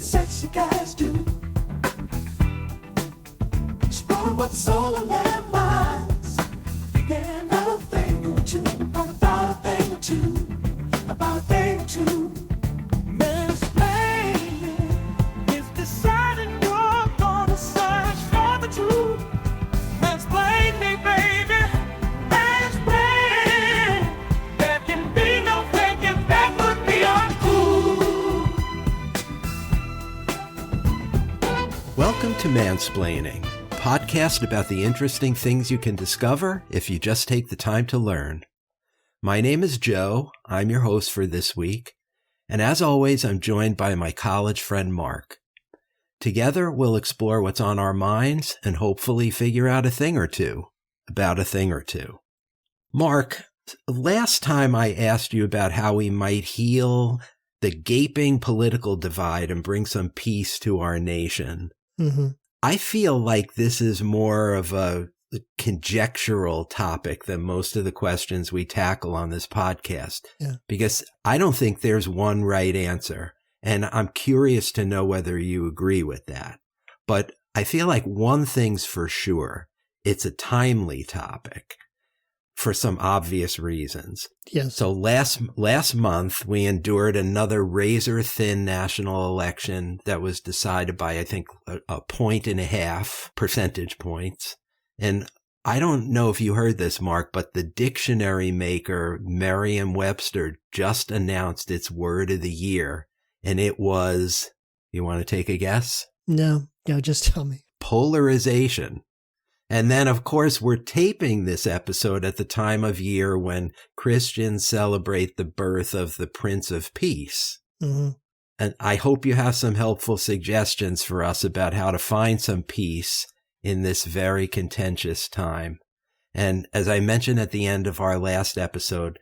sexy guys do. Explore what's all in their minds. Thinking about a thing or two, about a thing or two, about a thing or two. Mansplaining is deciding you're gonna search for the truth. Mansplain me, baby. Mansplain. There can be no thinking that would be uncool. Welcome to Mansplaining, a podcast about the interesting things you can discover if you just take the time to learn. My name is Joe. I'm your host for this week. And as always, I'm joined by my college friend, Mark. Together, we'll explore what's on our minds and hopefully figure out a thing or two about a thing or two. Mark, last time I asked you about how we might heal the gaping political divide and bring some peace to our nation. Mm-hmm. I feel like this is more of a conjectural topic than most of the questions we tackle on this podcast. Yeah. Because I don't think there's one right answer. And I'm curious to know whether you agree with that. But I feel like one thing's for sure. It's a timely topic for some obvious reasons. Yes. So last month, we endured another razor-thin national election that was decided by, I think, a 1.5 percentage points. And I don't know if you heard this, Mark, but the dictionary maker, Merriam-Webster, just announced its word of the year. And it was, you want to take a guess? No, just tell me. Polarization. And then, of course, we're taping this episode at the time of year when Christians celebrate the birth of the Prince of Peace. Mm-hmm. And I hope you have some helpful suggestions for us about how to find some peace in this very contentious time. And as I mentioned at the end of our last episode,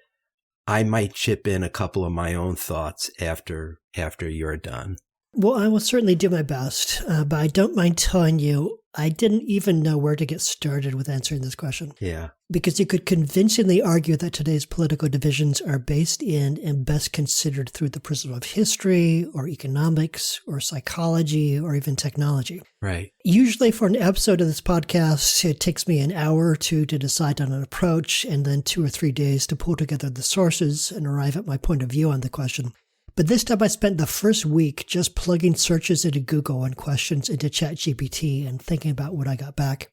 I might chip in a couple of my own thoughts after you're done. Well, I will certainly do my best, but I don't mind telling you, I didn't even know where to get started with answering this question. Yeah. Because you could convincingly argue that today's political divisions are based in and best considered through the prism of history or economics or psychology or even technology. Right. Usually for an episode of this podcast, it takes me an hour or two to decide on an approach and then 2 or 3 days to pull together the sources and arrive at my point of view on the question. But this time I spent the first week just plugging searches into Google and questions into ChatGPT and thinking about what I got back.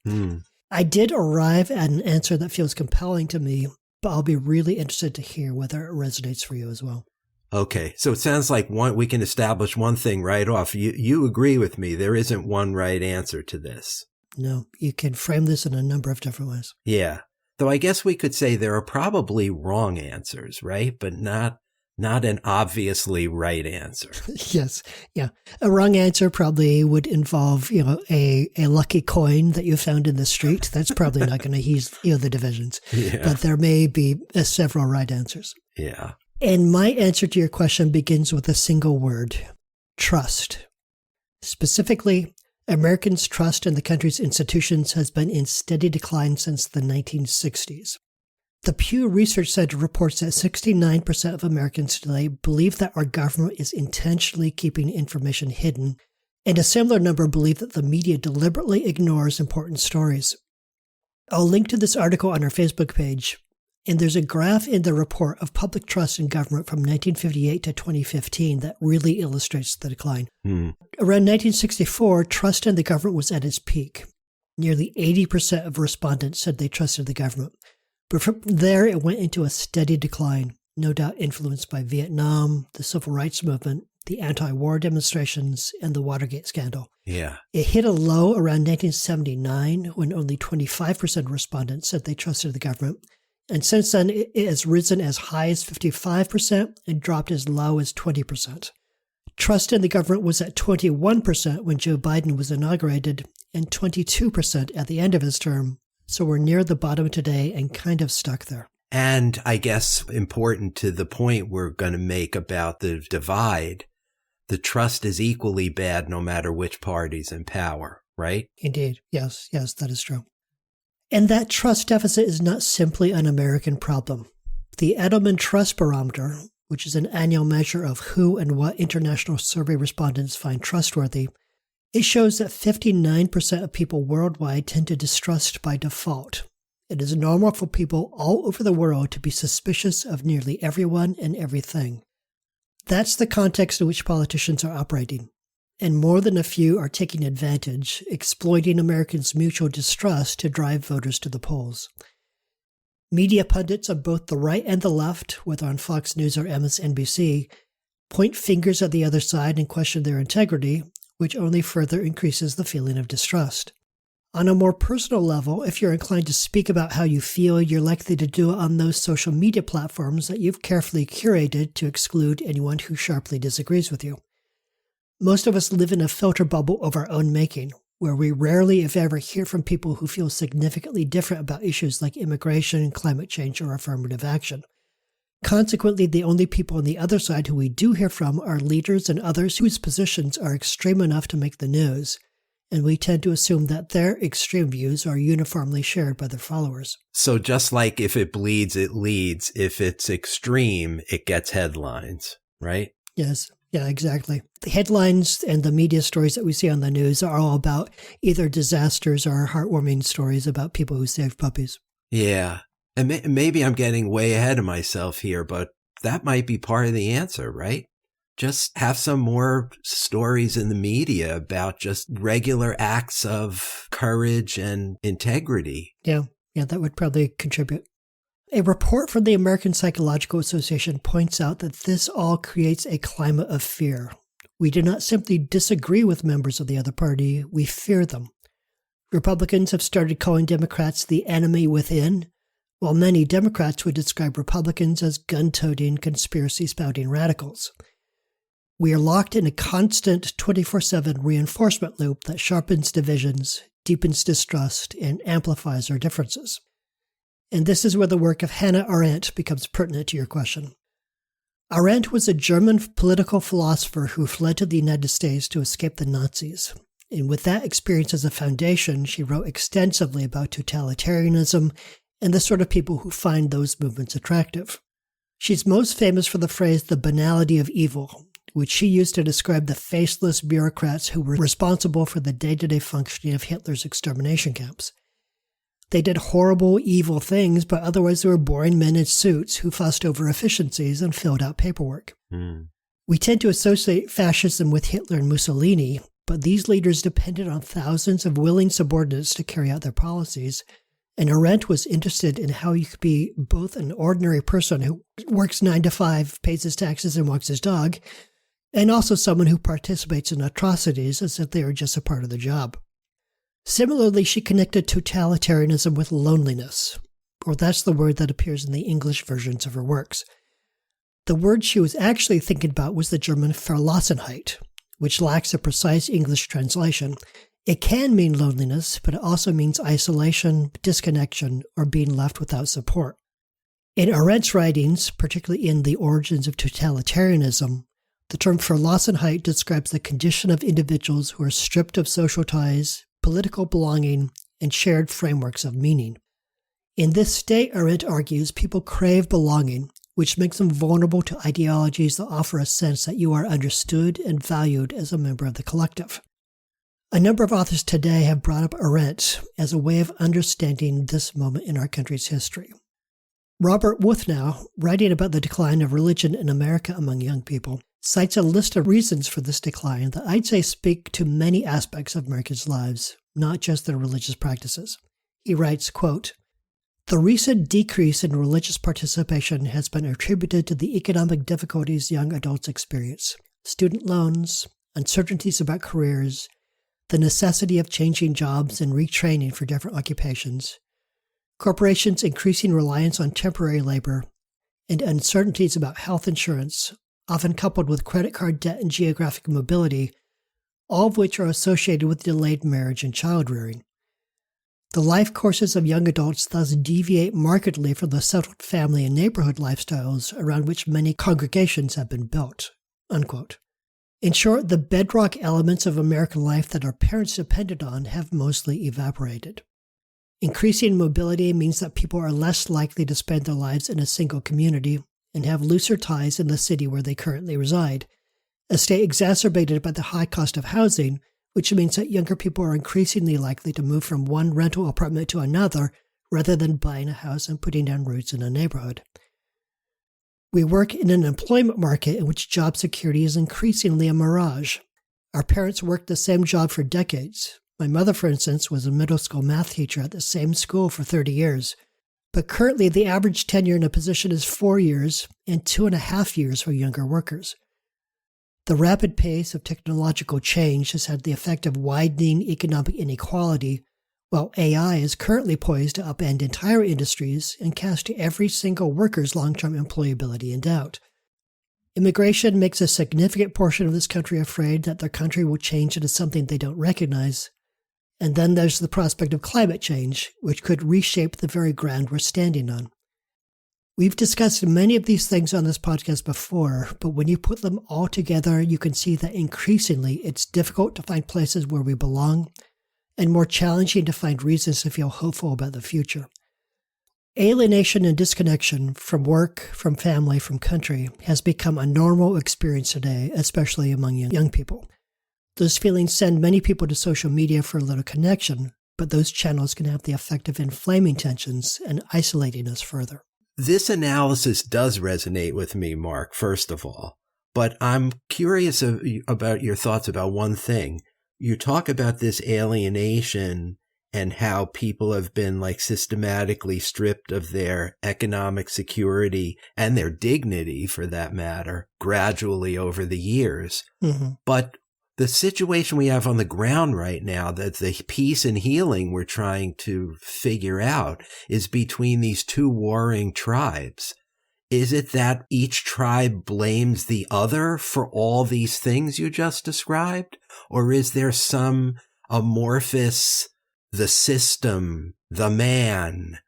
I did arrive at an answer that feels compelling to me, but I'll be really interested to hear whether it resonates for you as well. Okay. So it sounds like we can establish one thing right off. You agree with me. There isn't one right answer to this. No, you can frame this in a number of different ways. Yeah. Though I guess we could say there are probably wrong answers, right? But not an obviously right answer. Yes. Yeah. A wrong answer probably would involve, a lucky coin that you found in the street. That's probably not going to ease, the divisions. Yeah. But there may be several right answers. Yeah. And my answer to your question begins with a single word: trust. Specifically, Americans' trust in the country's institutions has been in steady decline since the 1960s. The Pew Research Center reports that 69% of Americans today believe that our government is intentionally keeping information hidden, and a similar number believe that the media deliberately ignores important stories. I'll link to this article on our Facebook page, and there's a graph in the report of public trust in government from 1958 to 2015 that really illustrates the decline. Around 1964, trust in the government was at its peak. Nearly 80% of respondents said they trusted the government. But from there, it went into a steady decline, no doubt influenced by Vietnam, the civil rights movement, the anti-war demonstrations, and the Watergate scandal. Yeah. It hit a low around 1979 when only 25% of respondents said they trusted the government. And since then, it has risen as high as 55% and dropped as low as 20%. Trust in the government was at 21% when Joe Biden was inaugurated and 22% at the end of his term. So we're near the bottom today and kind of stuck there. And I guess important to the point we're going to make about the divide, the trust is equally bad no matter which party's in power, right? Indeed. Yes, that is true. And that trust deficit is not simply an American problem. The Edelman Trust Barometer, which is an annual measure of who and what international survey respondents find trustworthy, it shows that 59% of people worldwide tend to distrust by default. It is normal for people all over the world to be suspicious of nearly everyone and everything. That's the context in which politicians are operating, and more than a few are taking advantage, exploiting Americans' mutual distrust to drive voters to the polls. Media pundits of both the right and the left, whether on Fox News or MSNBC, point fingers at the other side and question their integrity, which only further increases the feeling of distrust. On a more personal level, if you're inclined to speak about how you feel, you're likely to do it on those social media platforms that you've carefully curated to exclude anyone who sharply disagrees with you. Most of us live in a filter bubble of our own making, where we rarely, if ever, hear from people who feel significantly different about issues like immigration, climate change, or affirmative action. Consequently, the only people on the other side who we do hear from are leaders and others whose positions are extreme enough to make the news, and we tend to assume that their extreme views are uniformly shared by their followers. So just like if it bleeds, it leads. If it's extreme, it gets headlines, right? Yes. Yeah, exactly. The headlines and the media stories that we see on the news are all about either disasters or heartwarming stories about people who saved puppies. Yeah. And maybe I'm getting way ahead of myself here, but that might be part of the answer, right? Just have some more stories in the media about just regular acts of courage and integrity. Yeah, that would probably contribute. A report from the American Psychological Association points out that this all creates a climate of fear. We do not simply disagree with members of the other party, we fear them. Republicans have started calling Democrats the enemy within, while many Democrats would describe Republicans as gun-toting, conspiracy-spouting radicals. We are locked in a constant 24/7 reinforcement loop that sharpens divisions, deepens distrust, and amplifies our differences. And this is where the work of Hannah Arendt becomes pertinent to your question. Arendt was a German political philosopher who fled to the United States to escape the Nazis. And with that experience as a foundation, she wrote extensively about totalitarianism and the sort of people who find those movements attractive. She's most famous for the phrase, the banality of evil, which she used to describe the faceless bureaucrats who were responsible for the day-to-day functioning of Hitler's extermination camps. They did horrible, evil things, but otherwise they were boring men in suits who fussed over efficiencies and filled out paperwork. We tend to associate fascism with Hitler and Mussolini, but these leaders depended on thousands of willing subordinates to carry out their policies, and Arendt was interested in how you could be both an ordinary person who works 9 to 5, pays his taxes, and walks his dog, and also someone who participates in atrocities as if they are just a part of the job. Similarly, she connected totalitarianism with loneliness, or that's the word that appears in the English versions of her works. The word she was actually thinking about was the German Verlassenheit, which lacks a precise English translation. It can mean loneliness, but it also means isolation, disconnection, or being left without support. In Arendt's writings, particularly in The Origins of Totalitarianism, the term Verlassenheit describes the condition of individuals who are stripped of social ties, political belonging, and shared frameworks of meaning. In this state, Arendt argues, people crave belonging, which makes them vulnerable to ideologies that offer a sense that you are understood and valued as a member of the collective. A number of authors today have brought up Arendt as a way of understanding this moment in our country's history. Robert Wuthnow, writing about the decline of religion in America among young people, cites a list of reasons for this decline that I'd say speak to many aspects of Americans' lives, not just their religious practices. He writes, quote, "The recent decrease in religious participation has been attributed to the economic difficulties young adults experience, student loans, uncertainties about careers, the necessity of changing jobs and retraining for different occupations, corporations' increasing reliance on temporary labor, and uncertainties about health insurance, often coupled with credit card debt and geographic mobility, all of which are associated with delayed marriage and child-rearing. The life courses of young adults thus deviate markedly from the settled family and neighborhood lifestyles around which many congregations have been built." Unquote. In short, the bedrock elements of American life that our parents depended on have mostly evaporated. Increasing mobility means that people are less likely to spend their lives in a single community, and have looser ties in the city where they currently reside, a state exacerbated by the high cost of housing, which means that younger people are increasingly likely to move from one rental apartment to another rather than buying a house and putting down roots in a neighborhood. We work in an employment market in which job security is increasingly a mirage. Our parents worked the same job for decades. My mother, for instance, was a middle school math teacher at the same school for 30 years. But currently, the average tenure in a position is 4 years and 2.5 years for younger workers. The rapid pace of technological change has had the effect of widening economic inequality, while AI is currently poised to upend entire industries and cast every single worker's long-term employability in doubt. Immigration makes a significant portion of this country afraid that their country will change into something they don't recognize. And then there's the prospect of climate change, which could reshape the very ground we're standing on. We've discussed many of these things on this podcast before, but when you put them all together, you can see that increasingly it's difficult to find places where we belong and more challenging to find reasons to feel hopeful about the future. Alienation and disconnection from work, from family, from country has become a normal experience today, especially among young people. Those feelings send many people to social media for a little connection, but those channels can have the effect of inflaming tensions and isolating us further. This analysis does resonate with me, Mark, first of all, but I'm curious about your thoughts about one thing. You talk about this alienation and how people have been systematically stripped of their economic security and their dignity, for that matter, gradually over the years. Mm-hmm. But the situation we have on the ground right now, that the peace and healing we're trying to figure out, is between these two warring tribes. Is it that each tribe blames the other for all these things you just described? Or is there some amorphous, the system, the man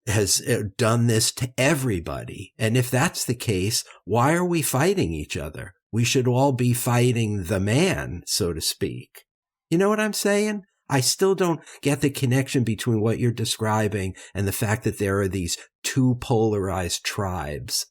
has done this to everybody? And if that's the case, why are we fighting each other? We should all be fighting the man, so to speak. You know what I'm saying? I still don't get the connection between what you're describing and the fact that there are these two polarized tribes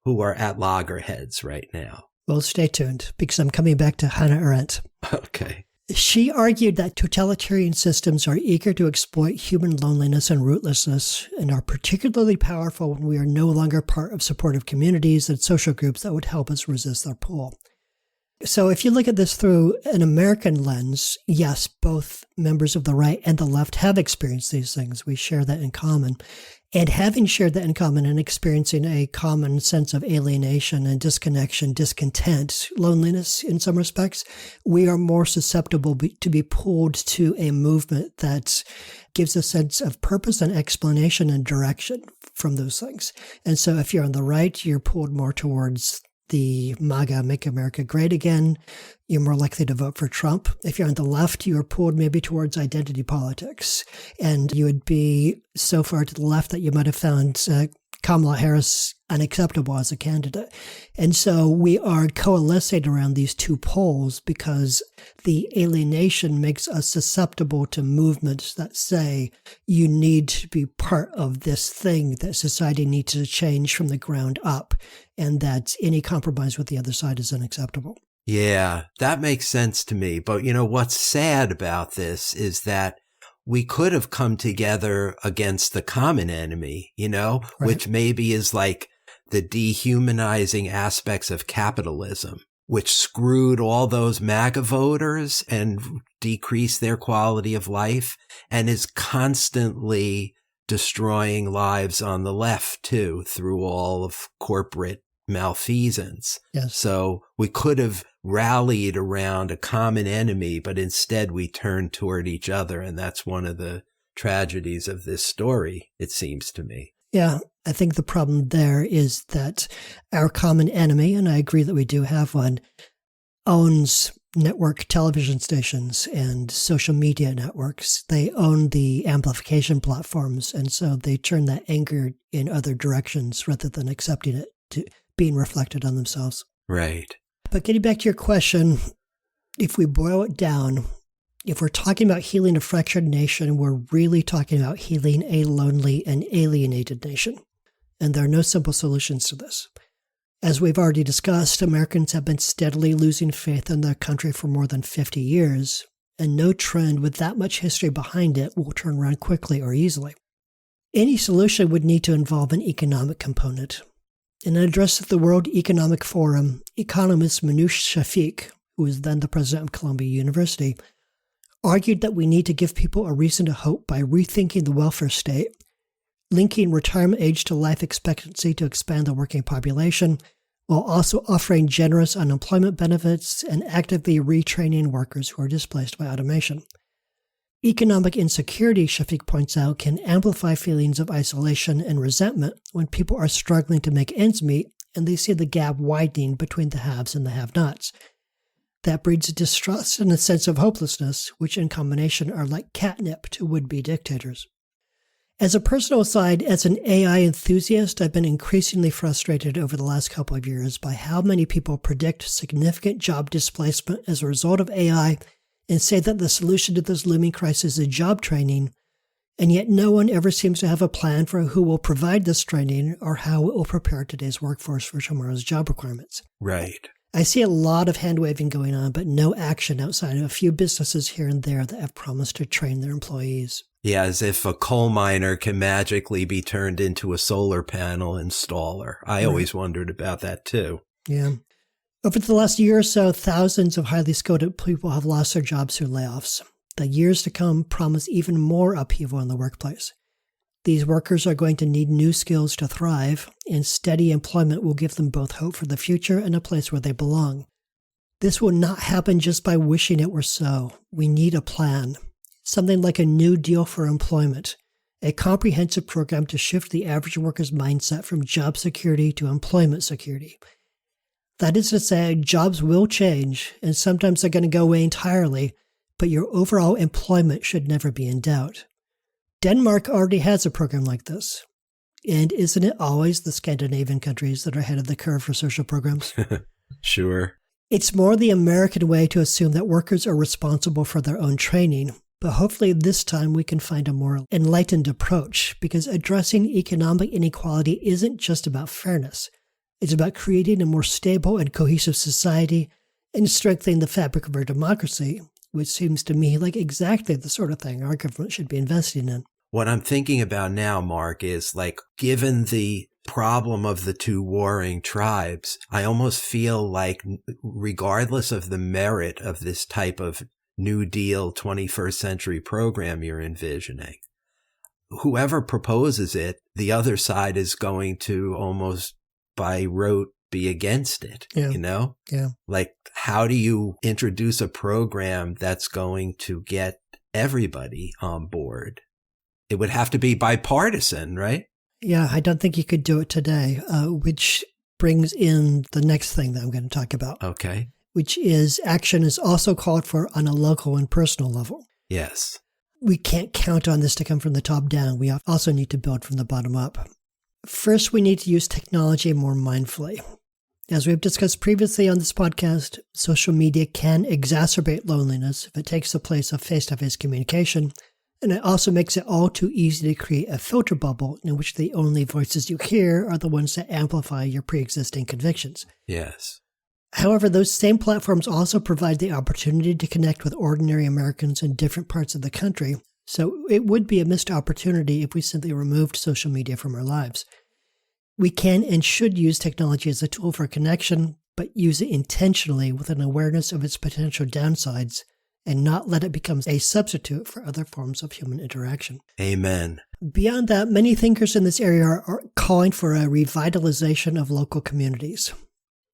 who are at loggerheads right now. Well, stay tuned, because I'm coming back to Hannah Arendt. Okay. She argued that totalitarian systems are eager to exploit human loneliness and rootlessness, and are particularly powerful when we are no longer part of supportive communities and social groups that would help us resist their pull. So if you look at this through an American lens, yes, both members of the right and the left have experienced these things. We share that in common. And having shared that in common and experiencing a common sense of alienation and disconnection, discontent, loneliness in some respects, we are more susceptible to be pulled to a movement that gives a sense of purpose and explanation and direction from those things. And so if you're on the right, you're pulled more towards the MAGA, Make America Great Again. You're more likely to vote for Trump. If you're on the left, you are pulled maybe towards identity politics. And you would be so far to the left that you might have found Kamala Harris unacceptable as a candidate. And so we are coalescing around these two poles because the alienation makes us susceptible to movements that say you need to be part of this thing that society needs to change from the ground up, and that any compromise with the other side is unacceptable. Yeah, that makes sense to me. But you know, what's sad about this is that we could have come together against the common enemy, right, which maybe is like the dehumanizing aspects of capitalism, which screwed all those MAGA voters and decreased their quality of life, and is constantly destroying lives on the left too, through all of corporate malfeasance. Yes. So we could have rallied around a common enemy, but instead we turned toward each other. And that's one of the tragedies of this story, it seems to me. Yeah, I think the problem there is that our common enemy, and I agree that we do have one, owns network television stations and social media networks. They own the amplification platforms. And so they turn that anger in other directions rather than accepting it to being reflected on themselves. Right. But getting back to your question, if we boil it down, if we're talking about healing a fractured nation, we're really talking about healing a lonely and alienated nation. And there are no simple solutions to this. As we've already discussed, Americans have been steadily losing faith in their country for more than 50 years, and no trend with that much history behind it will turn around quickly or easily. Any solution would need to involve an economic component. In an address at the World Economic Forum, economist Manoush Shafik, who was then the president of Columbia University, argued that we need to give people a reason to hope by rethinking the welfare state, linking retirement age to life expectancy to expand the working population, while also offering generous unemployment benefits and actively retraining workers who are displaced by automation. Economic insecurity, Shafik points out, can amplify feelings of isolation and resentment when people are struggling to make ends meet and they see the gap widening between the haves and the have-nots. That breeds distrust and a sense of hopelessness, which in combination are like catnip to would-be dictators. As a personal aside, as an AI enthusiast, I've been increasingly frustrated over the last couple of years by how many people predict significant job displacement as a result of AI and say that the solution to this looming crisis is job training, and yet no one ever seems to have a plan for who will provide this training or how it will prepare today's workforce for tomorrow's job requirements. Right. I see a lot of hand-waving going on, but no action outside of a few businesses here and there that have promised to train their employees. Yeah, as if a coal miner can magically be turned into a solar panel installer. I always wondered about that too. Yeah. Over the last year or so, thousands of highly skilled people have lost their jobs through layoffs. The years to come promise even more upheaval in the workplace. These workers are going to need new skills to thrive, and steady employment will give them both hope for the future and a place where they belong. This will not happen just by wishing it were so. We need a plan. Something like a New Deal for employment, a comprehensive program to shift the average worker's mindset from job security to employment security. That is to say, jobs will change, and sometimes they're going to go away entirely, but your overall employment should never be in doubt. Denmark already has a program like this. And isn't it always the Scandinavian countries that are ahead of the curve for social programs? Sure. It's more the American way to assume that workers are responsible for their own training, but hopefully this time we can find a more enlightened approach, because addressing economic inequality isn't just about fairness. It's about creating a more stable and cohesive society and strengthening the fabric of our democracy, which seems to me like exactly the sort of thing our government should be investing in. What I'm thinking about now, Mark, is like, given the problem of the two warring tribes, I almost feel like regardless of the merit of this type of New Deal 21st century program you're envisioning, whoever proposes it, the other side is going to almost by rote be against it, you know? Yeah. Like, how do you introduce a program that's going to get everybody on board? It would have to be bipartisan, right? Yeah, I don't think you could do it today, which brings in the next thing that I'm going to talk about. Okay. Which is action is also called for on a local and personal level. Yes. We can't count on this to come from the top down. We also need to build from the bottom up. First, we need to use technology more mindfully. As we've discussed previously on this podcast, social media can exacerbate loneliness if it takes the place of face-to-face communication, and it also makes it all too easy to create a filter bubble in which the only voices you hear are the ones that amplify your pre-existing convictions. Yes. However, those same platforms also provide the opportunity to connect with ordinary Americans in different parts of the country, so it would be a missed opportunity if we simply removed social media from our lives. We can and should use technology as a tool for connection, but use it intentionally with an awareness of its potential downsides and not let it become a substitute for other forms of human interaction. Amen. Beyond that, many thinkers in this area are calling for a revitalization of local communities.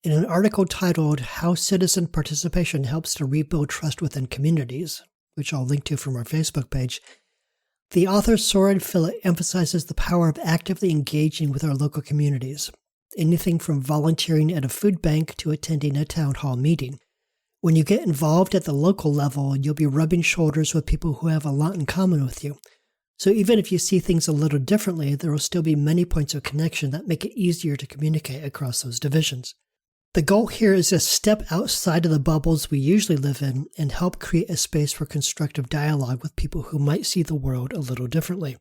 In an article titled How Citizen Participation Helps to Rebuild Trust Within Communities, which I'll link to from our Facebook page, the author Soren Philip emphasizes the power of actively engaging with our local communities, anything from volunteering at a food bank to attending a town hall meeting. When you get involved at the local level, you'll be rubbing shoulders with people who have a lot in common with you. So even if you see things a little differently, there will still be many points of connection that make it easier to communicate across those divisions. The goal here is to step outside of the bubbles we usually live in and help create a space for constructive dialogue with people who might see the world a little differently.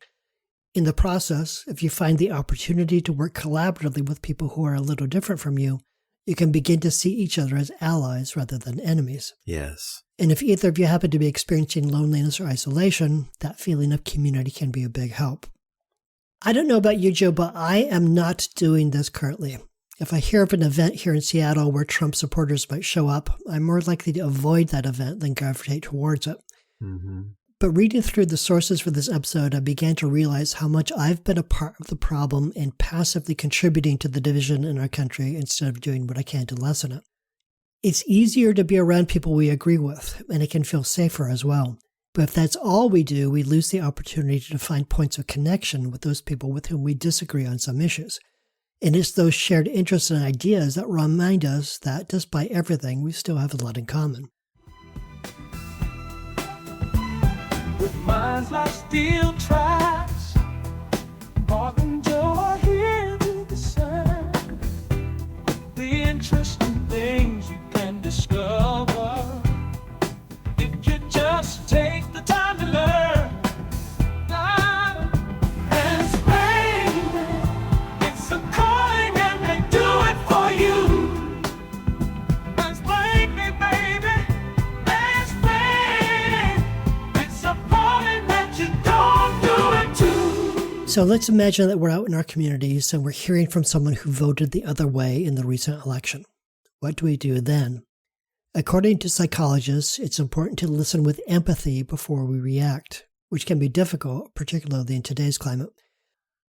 In the process, if you find the opportunity to work collaboratively with people who are a little different from you, You can begin to see each other as allies rather than enemies. Yes. And if either of you happen to be experiencing loneliness or isolation, that feeling of community can be a big help. I don't know about you, Joe, but I am not doing this currently. If I hear of an event here in Seattle where Trump supporters might show up, I'm more likely to avoid that event than gravitate towards it. Mm-hmm. But reading through the sources for this episode, I began to realize how much I've been a part of the problem in passively contributing to the division in our country instead of doing what I can to lessen it. It's easier to be around people we agree with, and it can feel safer as well. But if that's all we do, we lose the opportunity to find points of connection with those people with whom we disagree on some issues. And it's those shared interests and ideas that remind us that, despite everything, we still have a lot in common. With minds like steel traps, Bob and Joe are here to discern the interesting things you can discover if you just take the time to learn. Mansplaining, it's a calling and they do it for you. Mansplain me, baby. Mansplaining, it's a calling that you don't do it too. So let's imagine that we're out in our communities and we're hearing from someone who voted the other way in the recent election. What do we do then? According to psychologists, it's important to listen with empathy before we react, which can be difficult, particularly in today's climate.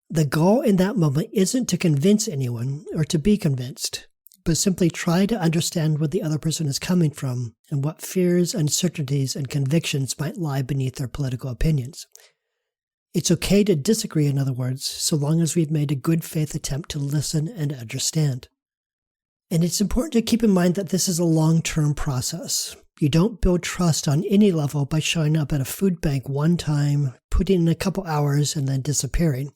The goal in that moment isn't to convince anyone or to be convinced, but simply try to understand where the other person is coming from and what fears, uncertainties, and convictions might lie beneath their political opinions. It's okay to disagree, in other words, so long as we've made a good faith attempt to listen and understand. And it's important to keep in mind that this is a long-term process. You don't build trust on any level by showing up at a food bank one time, putting in a couple hours, and then disappearing.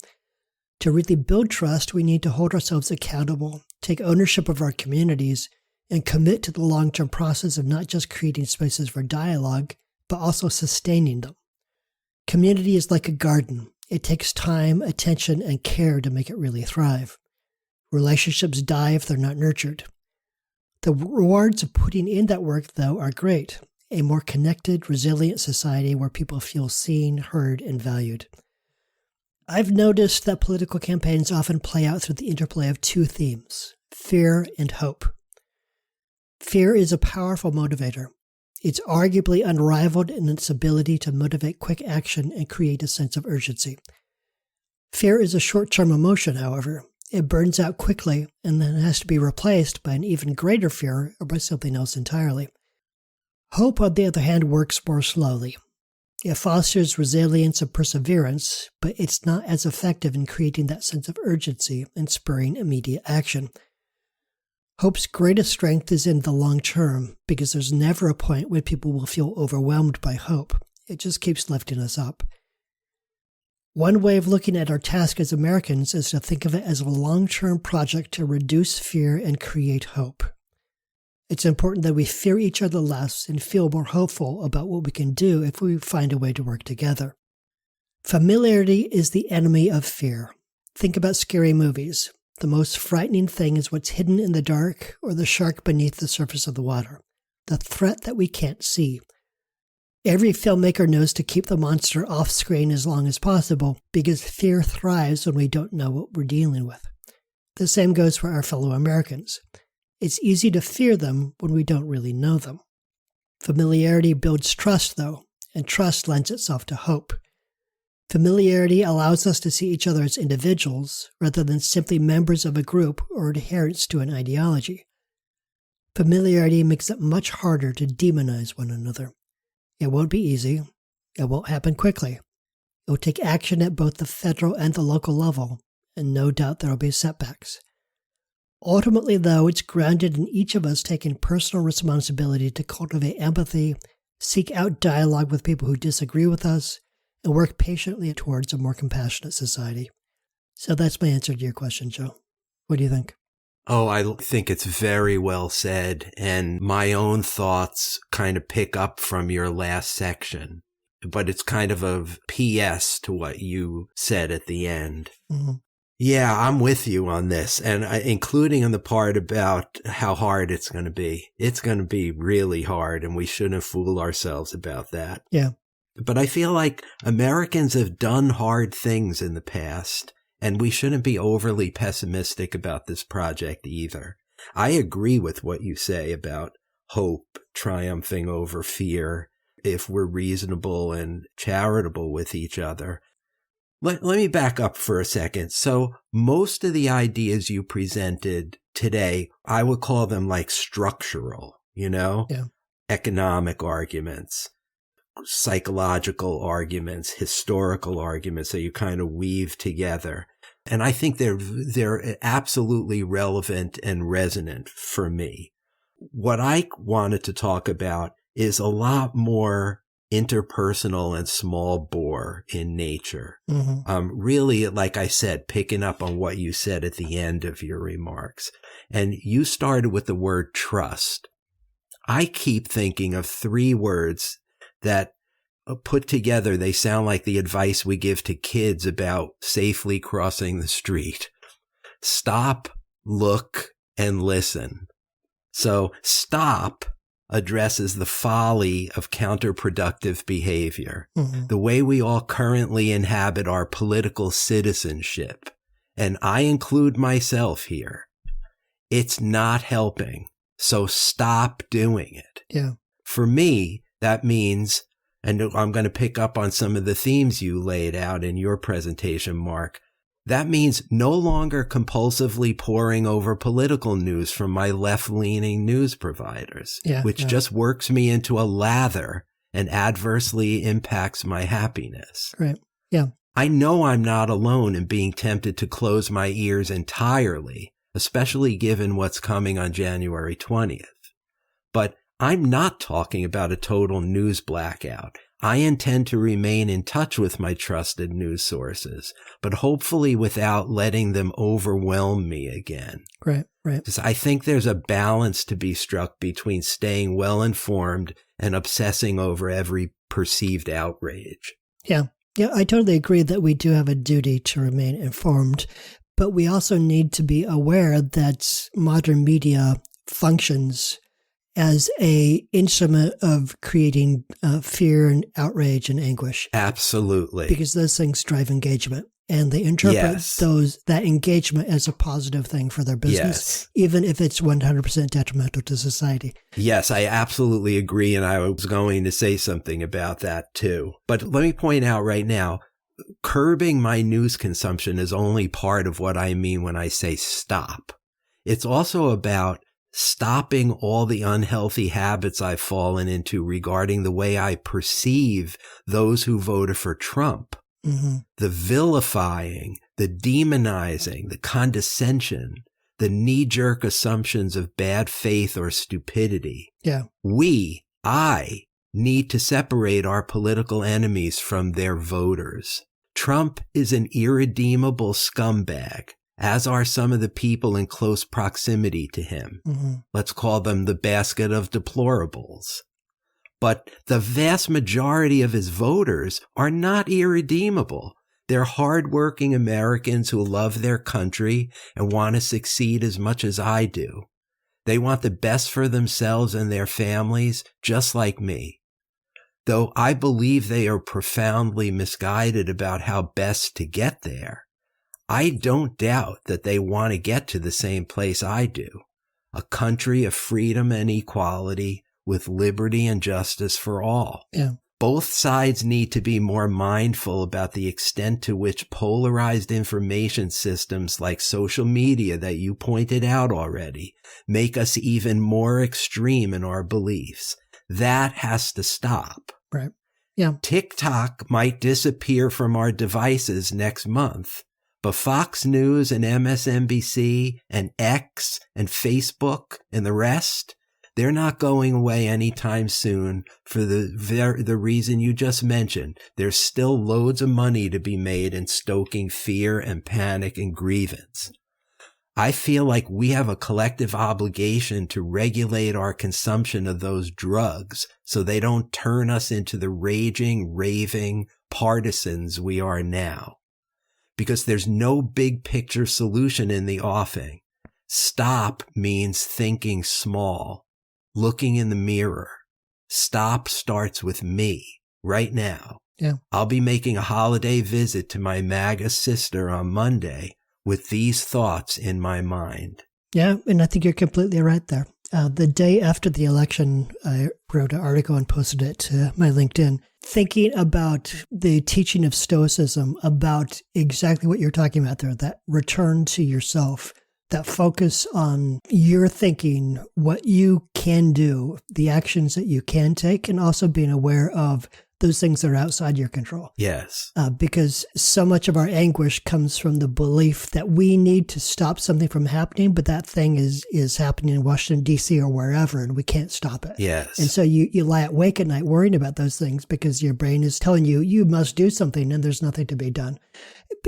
To really build trust, we need to hold ourselves accountable, take ownership of our communities, and commit to the long-term process of not just creating spaces for dialogue, but also sustaining them. Community is like a garden. It takes time, attention, and care to make it really thrive. Relationships die if they're not nurtured. The rewards of putting in that work, though, are great. A more connected, resilient society where people feel seen, heard, and valued. I've noticed that political campaigns often play out through the interplay of two themes, fear and hope. Fear is a powerful motivator. It's arguably unrivaled in its ability to motivate quick action and create a sense of urgency. Fear is a short-term emotion, however. It burns out quickly and then has to be replaced by an even greater fear or by something else entirely. Hope, on the other hand, works more slowly. It fosters resilience and perseverance, but it's not as effective in creating that sense of urgency and spurring immediate action. Hope's greatest strength is in the long term, because there's never a point when people will feel overwhelmed by hope. It just keeps lifting us up. One way of looking at our task as Americans is to think of it as a long-term project to reduce fear and create hope. It's important that we fear each other less and feel more hopeful about what we can do if we find a way to work together. Familiarity is the enemy of fear. Think about scary movies. The most frightening thing is what's hidden in the dark or the shark beneath the surface of the water, the threat that we can't see. Every filmmaker knows to keep the monster off screen as long as possible because fear thrives when we don't know what we're dealing with. The same goes for our fellow Americans. It's easy to fear them when we don't really know them. Familiarity builds trust, though, and trust lends itself to hope. Familiarity allows us to see each other as individuals rather than simply members of a group or adherents to an ideology. Familiarity makes it much harder to demonize one another. It won't be easy. It won't happen quickly. It will take action at both the federal and the local level, and no doubt there will be setbacks. Ultimately, though, it's grounded in each of us taking personal responsibility to cultivate empathy, seek out dialogue with people who disagree with us, and work patiently towards a more compassionate society. So that's my answer to your question, Joe. What do you think? Oh, I think it's very well said, and my own thoughts kind of pick up from your last section, but it's kind of a PS to what you said at the end. Mm-hmm. Yeah, I'm with you on this, and including on the part about how hard it's going to be. It's going to be really hard, and we shouldn't fool ourselves about that. Yeah. But I feel like Americans have done hard things in the past, and we shouldn't be overly pessimistic about this project either. I agree with what you say about hope triumphing over fear if we're reasonable and charitable with each other. Let me back up for a second. So most of the ideas you presented today, I would call them like structural, Yeah. economic arguments, psychological arguments, historical arguments that you kind of weave together. And I think they're absolutely relevant and resonant for me. What I wanted to talk about is a lot more interpersonal and small bore in nature. Really, like I said, picking up on what you said at the end of your remarks. And you started with the word trust. I keep thinking of three words that put together, they sound like the advice we give to kids about safely crossing the street. Stop, look, and listen. So stop addresses the folly of counterproductive behavior, the way we all currently inhabit our political citizenship. And I include myself here. It's not helping. So stop doing it. Yeah. For me, that means, and I'm going to pick up on some of the themes you laid out in your presentation, Mark. That means no longer compulsively poring over political news from my left-leaning news providers, which just works me into a lather and adversely impacts my happiness. Right. Yeah. I know I'm not alone in being tempted to close my ears entirely, especially given what's coming on January 20th. But I'm not talking about a total news blackout. I intend to remain in touch with my trusted news sources, but hopefully without letting them overwhelm me again. Right, right. Because I think there's a balance to be struck between staying well-informed and obsessing over every perceived outrage. Yeah. Yeah, I totally agree that we do have a duty to remain informed, but we also need to be aware that modern media functions as an instrument of creating fear and outrage and anguish. Absolutely. Because those things drive engagement. And they interpret that engagement as a positive thing for their business, even if it's 100% detrimental to society. Yes, I absolutely agree. And I was going to say something about that too. But let me point out right now, curbing my news consumption is only part of what I mean when I say stop. It's also about stopping all the unhealthy habits I've fallen into regarding the way I perceive those who voted for Trump. The vilifying, the demonizing, the condescension, the knee-jerk assumptions of bad faith or stupidity. Yeah. I need to separate our political enemies from their voters. Trump is an irredeemable scumbag, as are some of the people in close proximity to him. Let's call them the basket of deplorables. But the vast majority of his voters are not irredeemable. They're hardworking Americans who love their country and want to succeed as much as I do. They want the best for themselves and their families, just like me. Though I believe they are profoundly misguided about how best to get there, I don't doubt that they want to get to the same place I do, a country of freedom and equality with liberty and justice for all. Yeah. Both sides need to be more mindful about the extent to which polarized information systems like social media that you pointed out already make us even more extreme in our beliefs. That has to stop. Right. Yeah. TikTok might disappear from our devices next month, but Fox News and MSNBC and X and Facebook and the rest, they're not going away anytime soon for the reason you just mentioned. There's still loads of money to be made in stoking fear and panic and grievance. I feel like we have a collective obligation to regulate our consumption of those drugs so they don't turn us into the raging, raving partisans we are now. because there's no big picture solution in the offing. Stop means thinking small, looking in the mirror. Stop starts with me right now. Yeah. I'll be making a holiday visit to my MAGA sister on Monday with these thoughts in my mind. Yeah, and I think you're completely right there. The day after the election, I wrote an article and posted it to my LinkedIn, thinking about the teaching of Stoicism, about exactly what you're talking about there, that return to yourself, that focus on your thinking, what you can do, the actions that you can take, and also being aware of those things that are outside your control. Yes. Because so much of our anguish comes from the belief that we need to stop something from happening, but that thing is happening in Washington, D.C. or wherever, and we can't stop it. Yes. And so you lie awake at night worrying about those things because your brain is telling you, you must do something, and there's nothing to be done.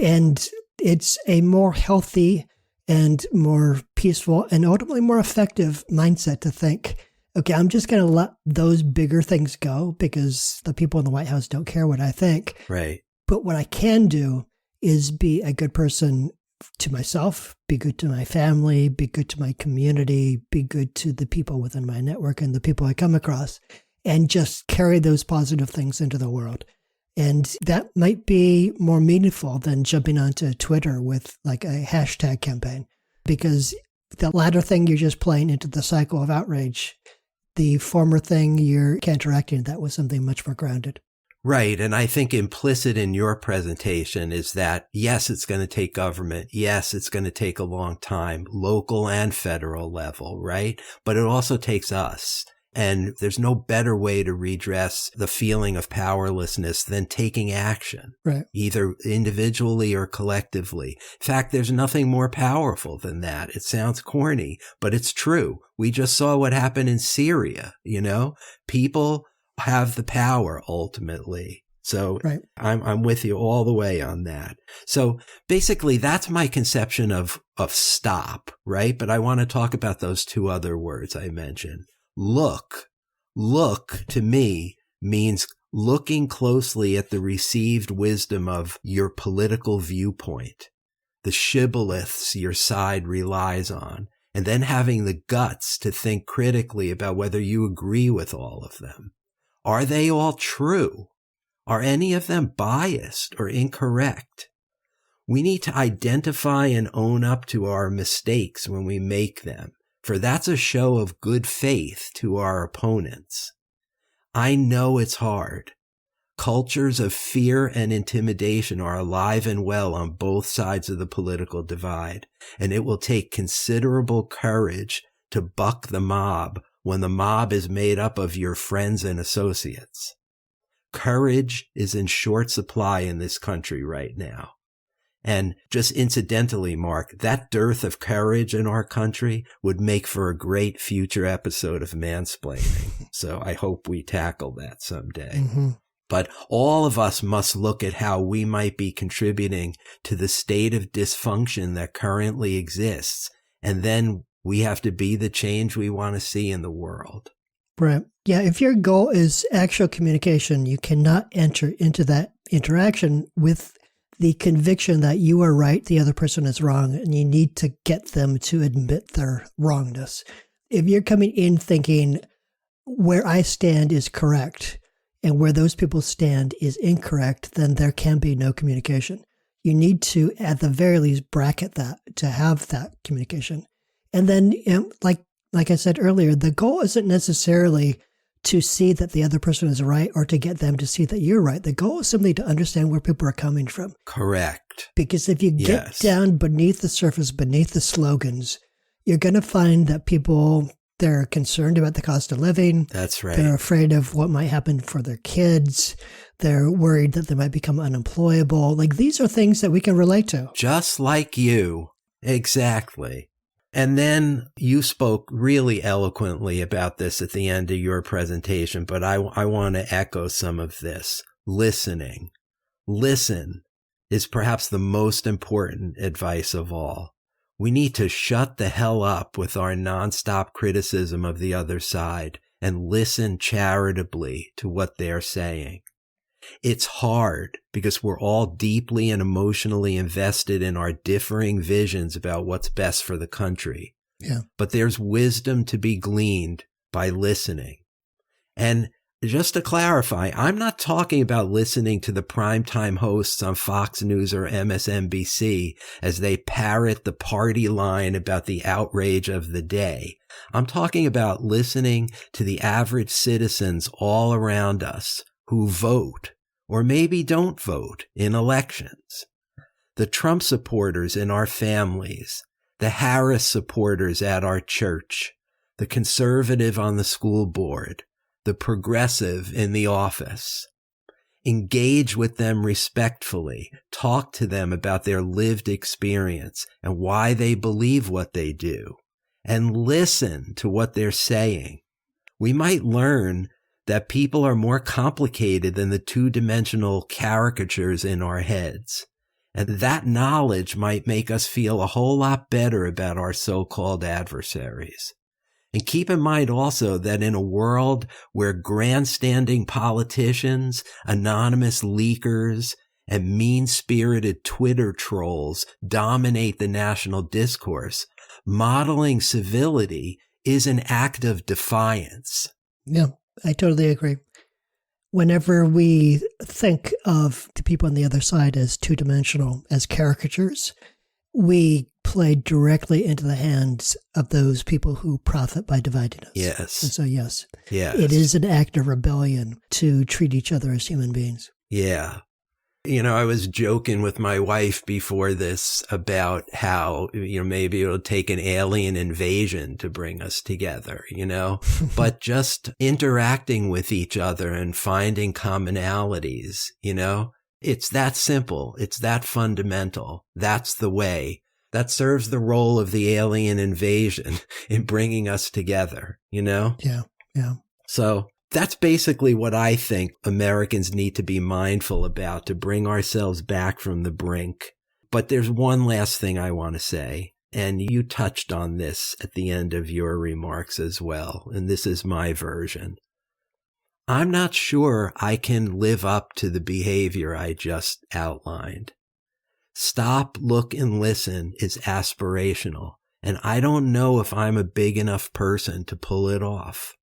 And it's a more healthy and more peaceful and ultimately more effective mindset to think, okay, I'm just going to let those bigger things go because the people in the White House don't care what I think. Right. But what I can do is be a good person to myself, be good to my family, be good to my community, be good to the people within my network and the people I come across, and just carry those positive things into the world. And that might be more meaningful than jumping onto Twitter with like a hashtag campaign, because the latter thing, you're just playing into the cycle of outrage. The former thing, you're counteracting that with something much more grounded. Right. And I think implicit in your presentation is that, yes, it's going to take government. Yes, it's going to take a long time, local and federal level, right? But it also takes us. And there's no better way to redress the feeling of powerlessness than taking action, right? Either individually or collectively. In fact, there's nothing more powerful than that. It sounds corny, but it's true. We just saw what happened in Syria, People have the power ultimately. So right. I'm with you all the way on that. So basically, that's my conception of stop, right? But I want to talk about those two other words I mentioned. Look to me means looking closely at the received wisdom of your political viewpoint, the shibboleths your side relies on, and then having the guts to think critically about whether you agree with all of them. Are they all true? Are any of them biased or incorrect? We need to identify and own up to our mistakes when we make them, for that's a show of good faith to our opponents. I know it's hard. Cultures of fear and intimidation are alive and well on both sides of the political divide, and it will take considerable courage to buck the mob when the mob is made up of your friends and associates. Courage is in short supply in this country right now. And just incidentally, Mark, that dearth of courage in our country would make for a great future episode of Mansplaining. So I hope we tackle that someday. Mm-hmm. But all of us must look at how we might be contributing to the state of dysfunction that currently exists. And then we have to be the change we want to see in the world. Right. Yeah. If your goal is actual communication, you cannot enter into that interaction with the conviction that you are right, the other person is wrong, and you need to get them to admit their wrongness. If you're coming in thinking where I stand is correct and where those people stand is incorrect, then there can be no communication. You need to, at the very least, bracket that to have that communication. And then, like I said earlier, the goal isn't necessarily to see that the other person is right or to get them to see that you're right. The goal is simply to understand where people are coming from. Correct. Because if you get down beneath the surface, beneath the slogans, you're going to find that people, they're concerned about the cost of living. That's right. They're afraid of what might happen for their kids. They're worried that they might become unemployable. Like, these are things that we can relate to. Just like you. Exactly. And then you spoke really eloquently about this at the end of your presentation, but I want to echo some of this. Listening. Listen is perhaps the most important advice of all. We need to shut the hell up with our nonstop criticism of the other side and listen charitably to what they're saying. It's hard because we're all deeply and emotionally invested in our differing visions about what's best for the country. Yeah. But there's wisdom to be gleaned by listening. And just to clarify, I'm not talking about listening to the primetime hosts on Fox News or MSNBC as they parrot the party line about the outrage of the day. I'm talking about listening to the average citizens all around us who vote or maybe don't vote in elections. The Trump supporters in our families, the Harris supporters at our church, the conservative on the school board, the progressive in the office. Engage with them respectfully. Talk to them about their lived experience and why they believe what they do. And listen to what they're saying. We might learn that people are more complicated than the two-dimensional caricatures in our heads. And that knowledge might make us feel a whole lot better about our so-called adversaries. And keep in mind also that in a world where grandstanding politicians, anonymous leakers, and mean-spirited Twitter trolls dominate the national discourse, modeling civility is an act of defiance. Yeah, I totally agree. Whenever we think of the people on the other side as two-dimensional, as caricatures, we play directly into the hands of those people who profit by dividing us. Yes. And so, yes, Yes. it is an act of rebellion to treat each other as human beings. Yeah. You know, I was joking with my wife before this about how, maybe it'll take an alien invasion to bring us together, but just interacting with each other and finding commonalities, it's that simple. It's that fundamental. That's the way. That serves the role of the alien invasion in bringing us together, Yeah, yeah. So that's basically what I think Americans need to be mindful about to bring ourselves back from the brink. But there's one last thing I want to say, and you touched on this at the end of your remarks as well, and this is my version. I'm not sure I can live up to the behavior I just outlined. Stop, look, and listen is aspirational, and I don't know if I'm a big enough person to pull it off.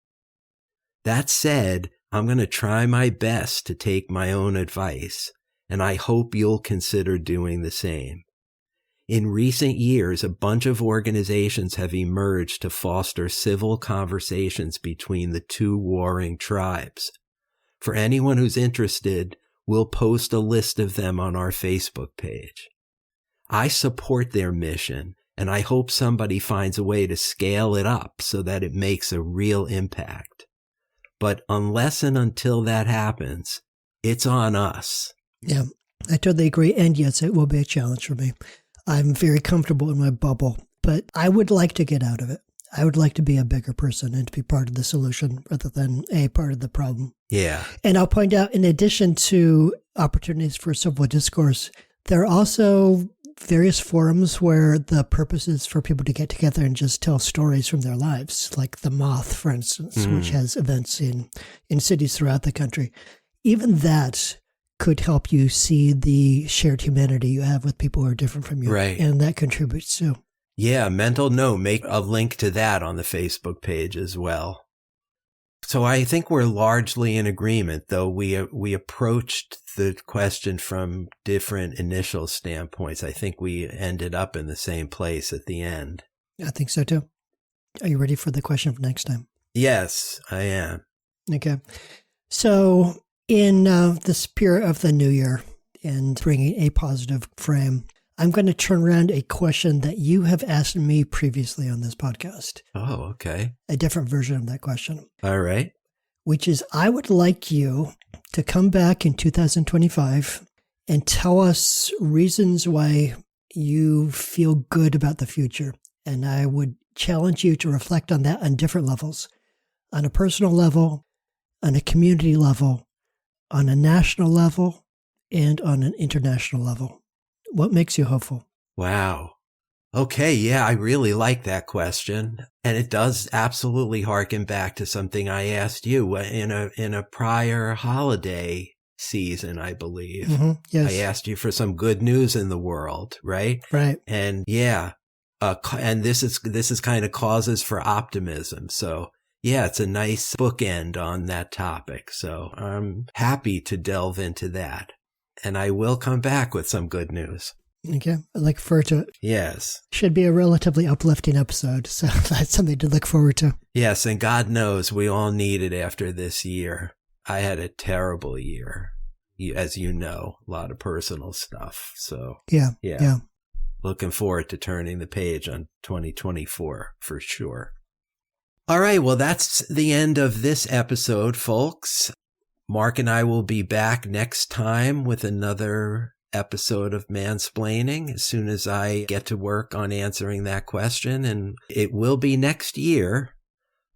That said, I'm going to try my best to take my own advice, and I hope you'll consider doing the same. In recent years, a bunch of organizations have emerged to foster civil conversations between the two warring tribes. For anyone who's interested, we'll post a list of them on our Facebook page. I support their mission, and I hope somebody finds a way to scale it up so that it makes a real impact. But unless and until that happens, it's on us. Yeah, I totally agree. And yes, it will be a challenge for me. I'm very comfortable in my bubble, but I would like to get out of it. I would like to be a bigger person and to be part of the solution rather than a part of the problem. Yeah. And I'll point out, in addition to opportunities for civil discourse, there are also various forums where the purpose is for people to get together and just tell stories from their lives, like the Moth, for instance, which has events in cities throughout the country. Even that could help you see the shared humanity you have with people who are different from you. Right. And that contributes too. Yeah, mental note, make a link to that on the Facebook page as well. So I think we're largely in agreement, though we approached the question from different initial standpoints. I think we ended up in the same place at the end. I think so too. Are you ready for the question for next time? Yes, I am. Okay. So in the spirit of the new year and bringing a positive frame, I'm going to turn around a question that you have asked me previously on this podcast. Oh, okay. A different version of that question. All right. Which is, I would like you to come back in 2025 and tell us reasons why you feel good about the future. And I would challenge you to reflect on that on different levels. On a personal level, on a community level, on a national level, and on an international level. What makes you hopeful? Wow. Okay, yeah, I really like that question. And it does absolutely harken back to something I asked you in a prior holiday season, I believe. Mm-hmm. Yes. I asked you for some good news in the world, right? Right. And yeah, and this is kind of causes for optimism. So yeah, it's a nice bookend on that topic. So I'm happy to delve into that. And I will come back with some good news. Okay. I look forward to it. Yes. Should be a relatively uplifting episode. So that's something to look forward to. Yes. And God knows we all need it after this year. I had a terrible year, as you know, a lot of personal stuff. So yeah. Looking forward to turning the page on 2024 for sure. All right. Well, that's the end of this episode, folks. Mark and I will be back next time with another episode of Mansplaining as soon as I get to work on answering that question. And it will be next year,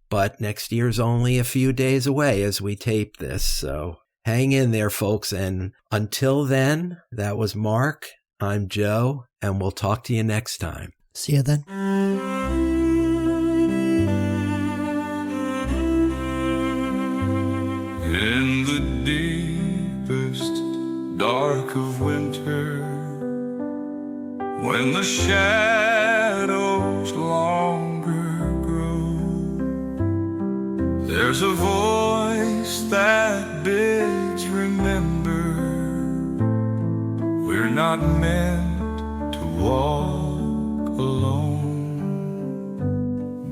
but next year's only a few days away as we tape this. So hang in there, folks. And until then, that was Mark. I'm Joe, and we'll talk to you next time. See you then. In the deepest dark of winter, when the shadows longer grow, there's a voice that bids remember, we're not meant to walk alone.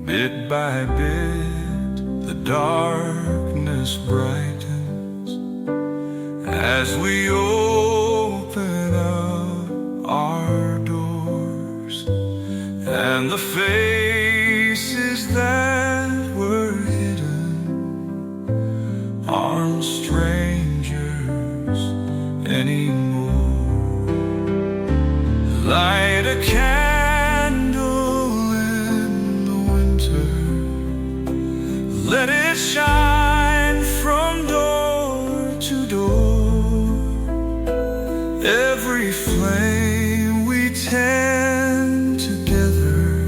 Bit by bit, the darkness brightens as we open up our doors, and the faces that were hidden aren't strangers anymore. Light a candle in the winter, let it shine from door to door. Every flame we tend together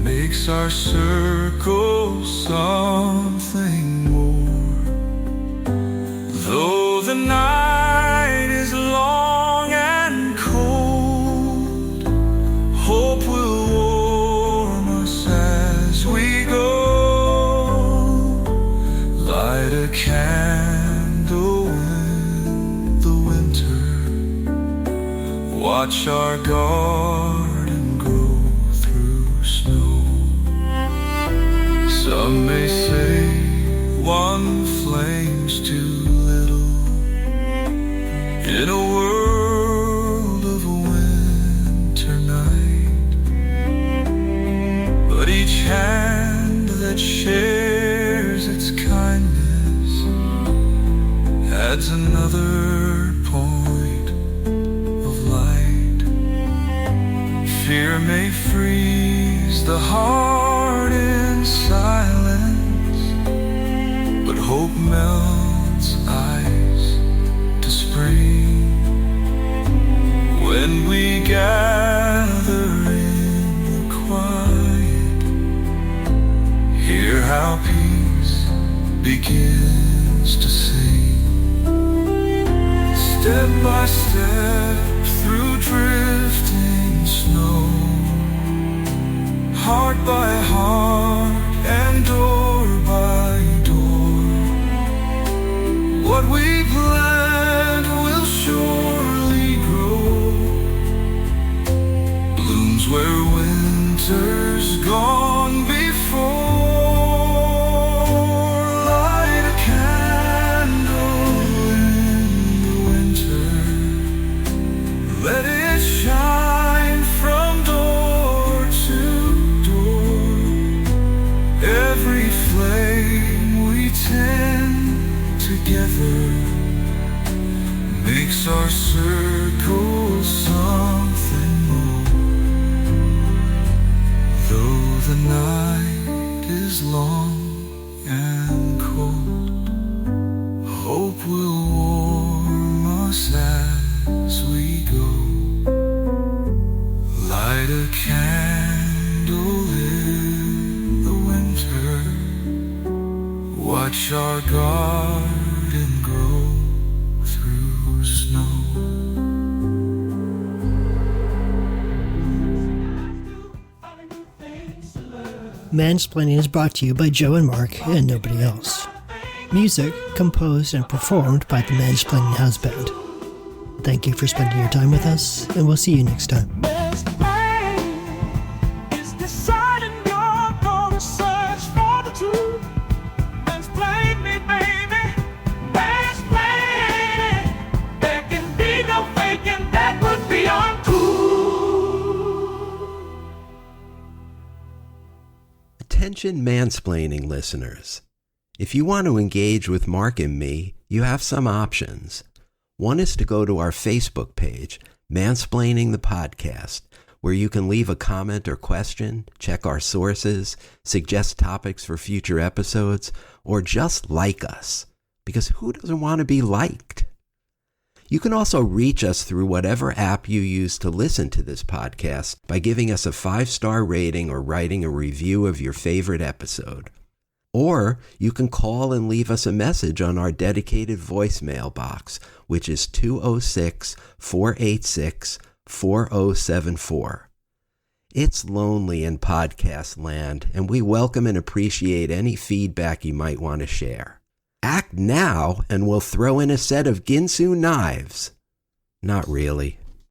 makes our circle something more. Though the night is long and cold, hope will warm us as we go. Light a candle in the winter, watch our garden grow through snow. Some may say one flame's too little in a world of a winter night, but each hand that shares its kindness adds another point of light. Fear may freeze the heart in silence, but hope melts eyes to spring. When we gather in the quiet, hear how peace begins to sing. Step by step through drifting snow, heart by heart and door by door, what we plant will surely grow. Blooms where winter's gone before. Light a candle in the winter, let it shine from door to door. Every flame we tend together makes our circle something more. Though the night is long and cold, hope will warm us as we go. Light a candle in the winter, watch our garden grow. Mansplaining is brought to you by Joe and Mark and nobody else. Music composed and performed by the Mansplaining House Band. Thank you for spending your time with us, and we'll see you next time. Mansplaining is deciding you're gonna search for the truth. Mansplain me, baby. Mansplaining. There can be no faking, that would be uncool. Attention mansplaining listeners. If you want to engage with Mark and me, you have some options. One is to go to our Facebook page, Mansplaining the Podcast, where you can leave a comment or question, check our sources, suggest topics for future episodes, or just like us, because who doesn't want to be liked? You can also reach us through whatever app you use to listen to this podcast by giving us a 5-star rating or writing a review of your favorite episode. Or you can call and leave us a message on our dedicated voicemail box, which is 206-486-4074. It's lonely in podcast land, and we welcome and appreciate any feedback you might want to share. Act now, and we'll throw in a set of Ginsu knives. Not really.